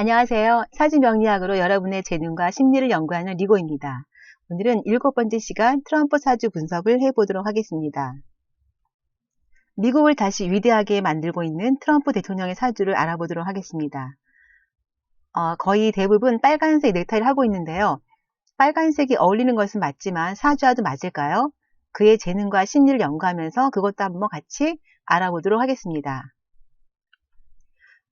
안녕하세요. 사주명리학으로 여러분의 재능과 심리를 연구하는 리고입니다. 오늘은 7번째 시간 트럼프 사주 분석을 해보도록 하겠습니다. 미국을 다시 위대하게 만들고 있는 트럼프 대통령의 사주를 알아보도록 하겠습니다. 거의 대부분 빨간색 넥타이를 하고 있는데요. 빨간색이 어울리는 것은 맞지만 사주와도 맞을까요? 그의 재능과 심리를 연구하면서 그것도 한번 같이 알아보도록 하겠습니다.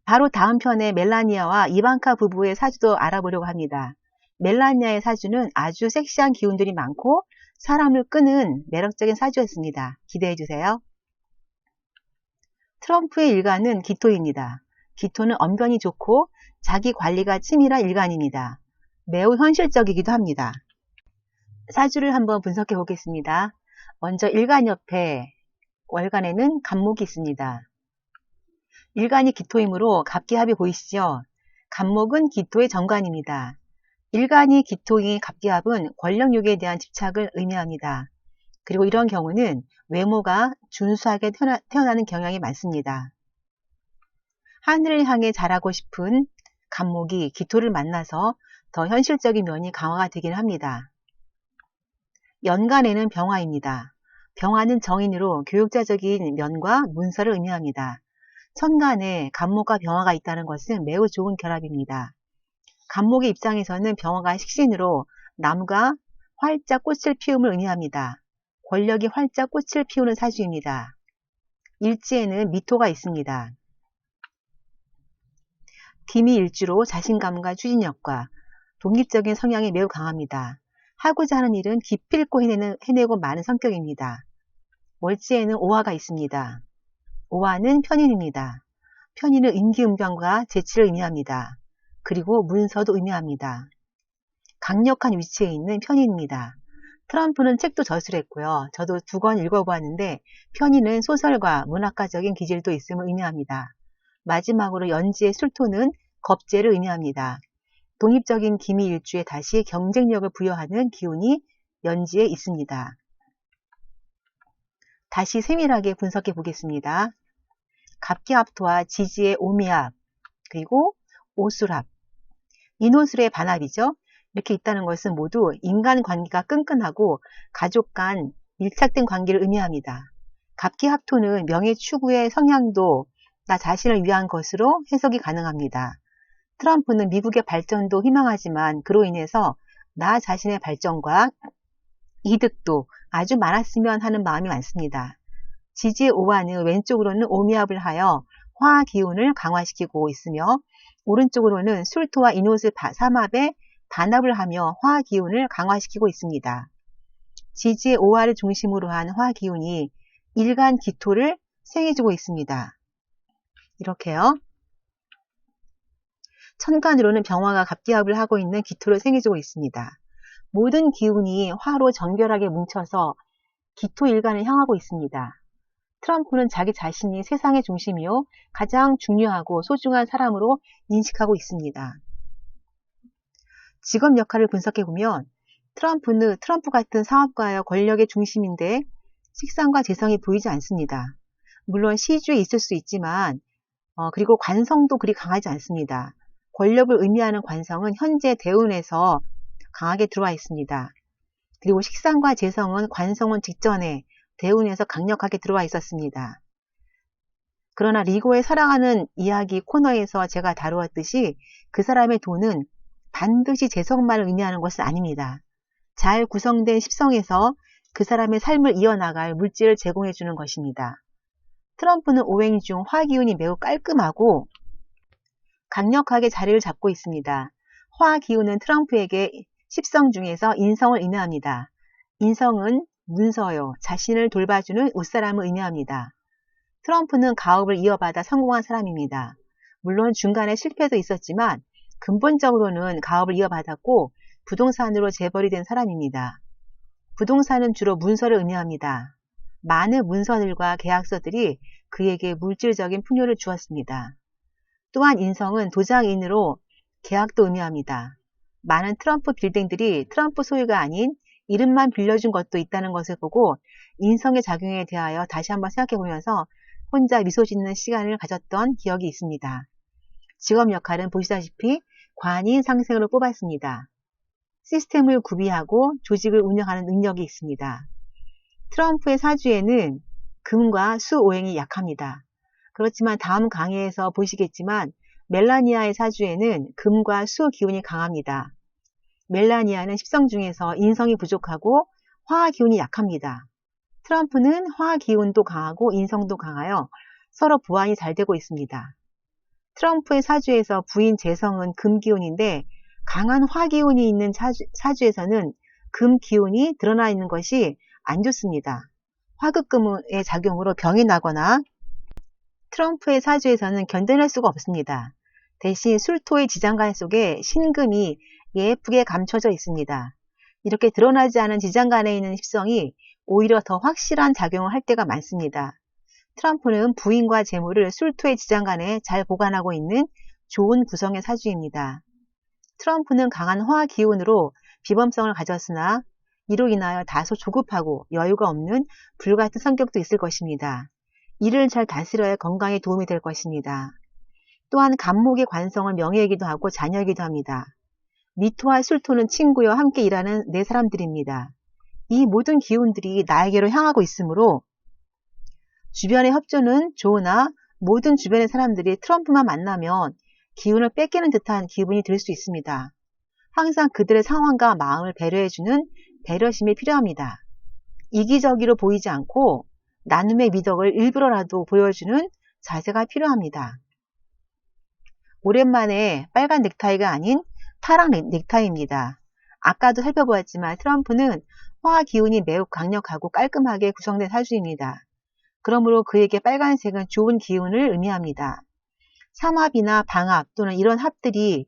바로 다음 편에 멜라니아와 이방카 부부의 사주도 알아보려고 합니다. 멜라니아의 사주는 아주 섹시한 기운들이 많고 사람을 끄는 매력적인 사주였습니다. 기대해주세요. 트럼프의 일간은 기토입니다. 기토는 언변이 좋고 자기 관리가 치밀한 일간입니다. 매우 현실적이기도 합니다. 사주를 한번 분석해 보겠습니다. 먼저 일간 옆에 월간에는 갑목이 있습니다. 일간이 기토이므로 갑기합이 보이시죠? 갑목은 기토의 정관입니다. 일간이 기토인 갑기합은 권력욕에 대한 집착을 의미합니다. 그리고 이런 경우는 외모가 준수하게 태어나는 경향이 많습니다. 하늘을 향해 자라고 싶은 갑목이 기토를 만나서 더 현실적인 면이 강화가 되긴 합니다. 연간에는 병화입니다. 병화는 정인으로 교육자적인 면과 문서를 의미합니다. 천간에 갑목과 병화가 있다는 것은 매우 좋은 결합입니다. 갑목의 입장에서는 병화가 식신으로 나무가 활짝 꽃을 피움을 의미합니다. 권력이 활짝 꽃을 피우는 사주입니다. 일지에는 미토가 있습니다. 김이 일주로 자신감과 추진력과 독립적인 성향이 매우 강합니다. 하고자 하는 일은 기필코 해내고 마는 성격입니다. 월지에는 오화가 있습니다. 오화는 편인입니다. 편인은 임기응변과 재치를 의미합니다. 그리고 문서도 의미합니다. 강력한 위치에 있는 편인입니다. 트럼프는 책도 저술했고요. 저도 2권 읽어보았는데 편인은 소설과 문학가적인 기질도 있음을 의미합니다. 마지막으로 연지의 술토는 겁재를 의미합니다. 독립적인 기미일주에 다시 경쟁력을 부여하는 기운이 연지에 있습니다. 다시 세밀하게 분석해 보겠습니다. 갑기합토와 지지의 오미합, 그리고 오술합, 인호술의 반합이죠. 이렇게 있다는 것은 모두 인간관계가 끈끈하고 가족 간 밀착된 관계를 의미합니다. 갑기합토는 명예 추구의 성향도 나 자신을 위한 것으로 해석이 가능합니다. 트럼프는 미국의 발전도 희망하지만 그로 인해서 나 자신의 발전과 이득도 아주 많았으면 하는 마음이 많습니다. 지지의 오화는 왼쪽으로는 오미합을 하여 화 기운을 강화시키고 있으며 오른쪽으로는 술토와 인호술 삼합에 반합을 하며 화 기운을 강화시키고 있습니다. 지지의 오화를 중심으로 한 화 기운이 일간 기토를 생해주고 있습니다. 이렇게요. 천간으로는 병화가 갑기합을 하고 있는 기토를 생해주고 있습니다. 모든 기운이 화로 정결하게 뭉쳐서 기토 일간을 향하고 있습니다. 트럼프는 자기 자신이 세상의 중심이요 가장 중요하고 소중한 사람으로 인식하고 있습니다. 직업 역할을 분석해보면 트럼프 같은 사업가여 권력의 중심인데 식상과 재성이 보이지 않습니다. 물론 시주에 있을 수 있지만 그리고 관성도 그리 강하지 않습니다. 권력을 의미하는 관성은 현재 대운에서 강하게 들어와 있습니다. 그리고 식상과 재성은 관성은 직전에 대운에서 강력하게 들어와 있었습니다. 그러나 리고의 사랑하는 이야기 코너에서 제가 다루었듯이 그 사람의 돈은 반드시 재성만을 의미하는 것은 아닙니다. 잘 구성된 십성에서 그 사람의 삶을 이어나갈 물질을 제공해 주는 것입니다. 트럼프는 오행 중 화기운이 매우 깔끔하고 강력하게 자리를 잡고 있습니다. 화기운은 트럼프에게 십성 중에서 인성을 의미합니다. 인성은 문서요, 자신을 돌봐주는 웃사람을 의미합니다. 트럼프는 가업을 이어받아 성공한 사람입니다. 물론 중간에 실패도 있었지만 근본적으로는 가업을 이어받았고 부동산으로 재벌이 된 사람입니다. 부동산은 주로 문서를 의미합니다. 많은 문서들과 계약서들이 그에게 물질적인 풍요를 주었습니다. 또한 인성은 도장인으로 계약도 의미합니다. 많은 트럼프 빌딩들이 트럼프 소유가 아닌 이름만 빌려준 것도 있다는 것을 보고 인성의 작용에 대하여 다시 한번 생각해 보면서 혼자 미소 짓는 시간을 가졌던 기억이 있습니다. 직업 역할은 보시다시피 관인 상생으로 뽑았습니다. 시스템을 구비하고 조직을 운영하는 능력이 있습니다. 트럼프의 사주에는 금과 수 오행이 약합니다. 그렇지만 다음 강의에서 보시겠지만 멜라니아의 사주에는 금과 수 기운이 강합니다. 멜라니아는 십성 중에서 인성이 부족하고 화화 기운이 약합니다. 트럼프는 화화 기운도 강하고 인성도 강하여 서로 보완이 잘 되고 있습니다. 트럼프의 사주에서 부인 재성은 금 기운인데 강한 화 기운이 있는 사주에서는 금 기운이 드러나 있는 것이 안 좋습니다. 화극금의 작용으로 병이 나거나 트럼프의 사주에서는 견뎌낼 수가 없습니다. 대신 술토의 지장간 속에 신금이 예쁘게 감춰져 있습니다. 이렇게 드러나지 않은 지장간에 있는 십성이 오히려 더 확실한 작용을 할 때가 많습니다. 트럼프는 부인과 재물을 술토의 지장간에 잘 보관하고 있는 좋은 구성의 사주입니다. 트럼프는 강한 화화 기운으로 비범성을 가졌으나 이로 인하여 다소 조급하고 여유가 없는 불같은 성격도 있을 것입니다. 이를 잘 다스려야 건강에 도움이 될 것입니다. 또한 간목의 관성은 명예이기도 하고 자녀이기도 합니다. 미토와 술토는 친구여 함께 일하는 네 사람들입니다. 이 모든 기운들이 나에게로 향하고 있으므로 주변의 협조는 좋으나 모든 주변의 사람들이 트럼프만 만나면 기운을 뺏기는 듯한 기분이 들 수 있습니다. 항상 그들의 상황과 마음을 배려해주는 배려심이 필요합니다. 이기적으로 보이지 않고 나눔의 미덕을 일부러라도 보여주는 자세가 필요합니다. 오랜만에 빨간 넥타이가 아닌 파랑 넥타이입니다. 아까도 살펴보았지만 트럼프는 화화 기운이 매우 강력하고 깔끔하게 구성된 사주입니다. 그러므로 그에게 빨간색은 좋은 기운을 의미합니다. 삼합이나 방합 또는 이런 합들이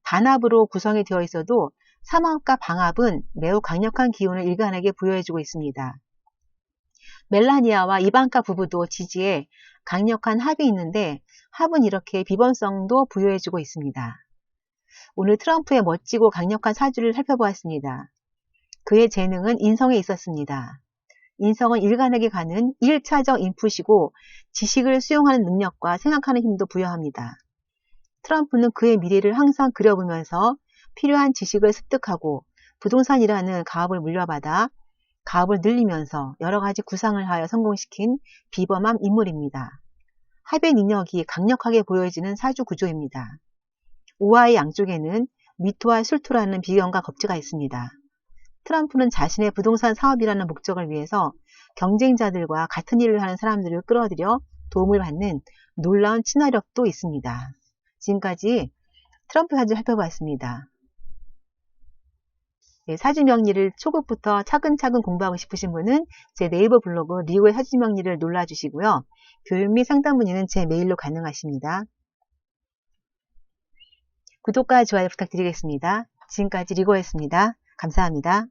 반합으로 구성이 되어 있어도 삼합과 방합은 매우 강력한 기운을 일간에게 부여해주고 있습니다. 멜라니아와 이방카 부부도 지지에 강력한 합이 있는데 합은 이렇게 비범성도 부여해주고 있습니다. 오늘 트럼프의 멋지고 강력한 사주를 살펴보았습니다. 그의 재능은 인성에 있었습니다. 인성은 일간에게 가는 1차적 인풋이고 지식을 수용하는 능력과 생각하는 힘도 부여합니다. 트럼프는 그의 미래를 항상 그려보면서 필요한 지식을 습득하고 부동산이라는 가업을 물려받아 가업을 늘리면서 여러 가지 구상을 하여 성공시킨 비범한 인물입니다. 합의 능력이 강력하게 보여지는 사주 구조입니다. 오화의 양쪽에는 미토와 술토라는 비견과 겁재가 있습니다. 트럼프는 자신의 부동산 사업이라는 목적을 위해서 경쟁자들과 같은 일을 하는 사람들을 끌어들여 도움을 받는 놀라운 친화력도 있습니다. 지금까지 트럼프 사주를 살펴봤습니다. 사주 명리를 초급부터 차근차근 공부하고 싶으신 분은 제 네이버 블로그 리오의 사주 명리를 놀라주시고요. 교육 및 상담 문의는 제 메일로 가능하십니다. 구독과 좋아요 부탁드리겠습니다. 지금까지 리고였습니다. 감사합니다.